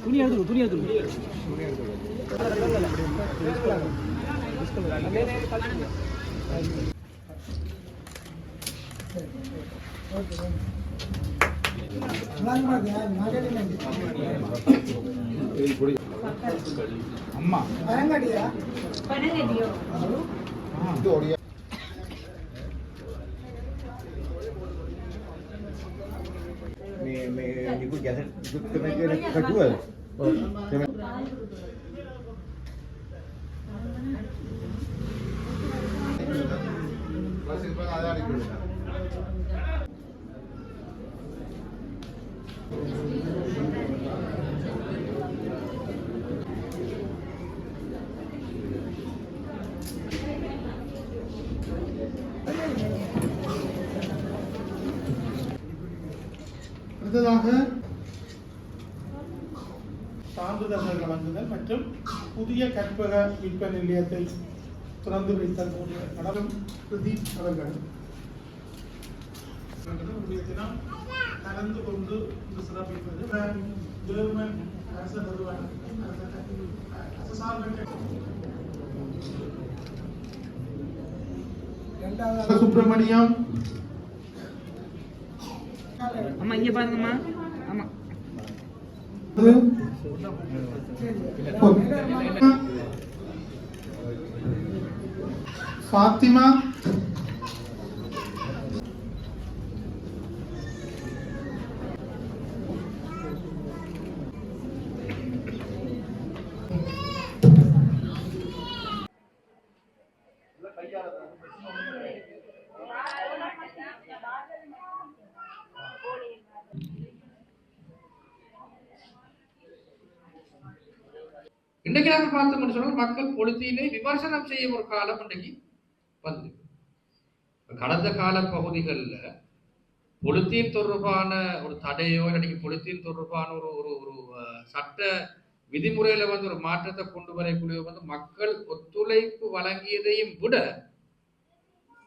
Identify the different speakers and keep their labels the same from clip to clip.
Speaker 1: துணி எடுத்து
Speaker 2: அம்மா ikut jalan ikut tenaga kedua. Masih ada di அடுத்ததாக சான்றிதழ்கள் வழங்குதல் மற்றும் புதிய கற்பக விற்பனை நிலையத்தை திறந்து வைத்தல் நடனம் பிரதீப் அவர்கள் தினம் கலந்து கொண்டு சிறப்பிப்பது ஜெர்மன் அரசு நிறுவனம் சுப்பிரமணியம்.
Speaker 1: அம்மா இங்க பாருங்கம்மா. ஆமா
Speaker 2: ஃபாத்திமா,
Speaker 3: இன்றைக்கு நாங்கள் பார்த்தோம்னு சொன்னால் மக்கள் பொலித்தீனை விமர்சனம் செய்ய ஒரு காலம் இன்றைக்கு வந்து கடந்த கால பகுதிகளில் பொலித்தீன் தொடர்பான ஒரு தடையோ இன்றைக்கு பொலித்தீன் தொடர்பான ஒரு ஒரு ஒரு சட்ட விதிமுறையில வந்து ஒரு மாற்றத்தை கொண்டு வரக்கூடிய வந்து மக்கள் ஒத்துழைப்பு வழங்கியதையும் விட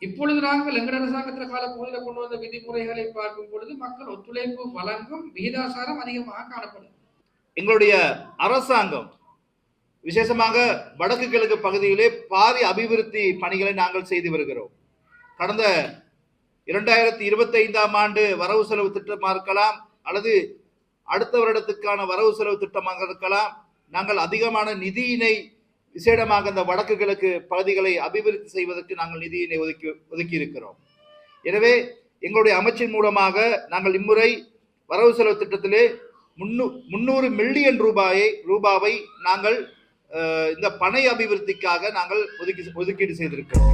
Speaker 3: இப்பொழுது நாங்கள் எங்கள் அரசாங்கத்தில் கால பகுதியில் கொண்டு வந்த விதிமுறைகளை பார்க்கும் பொழுது மக்கள் ஒத்துழைப்பு வழங்கும் விகிதாசாரம் அதிகமாக காணப்படும்.
Speaker 4: எங்களுடைய அரசாங்கம் விசேஷமாக வடக்கு கிழக்கு பகுதியிலே பாரிய அபிவிருத்தி பணிகளை நாங்கள் செய்து வருகிறோம். கடந்த 2025ஆம் ஆண்டு வரவு செலவு திட்டமாக இருக்கலாம் அல்லது அடுத்த வருடத்துக்கான வரவு செலவு திட்டமாக இருக்கலாம், நாங்கள் அதிகமான நிதியினை விசேடமாக இந்த வடக்கு கிழக்கு பகுதிகளை அபிவிருத்தி செய்வதற்கு நாங்கள் நிதியினை ஒதுக்கி இருக்கிறோம். எனவே எங்களுடைய அமைச்சின் மூலமாக நாங்கள் இம்முறை வரவு செலவு திட்டத்திலே 300 மில்லியன் ரூபாவை நாங்கள் இந்த பனை அபிவிருத்திக்காக நாங்கள் ஒதுக்கீடு செய்திருக்கிறோம்.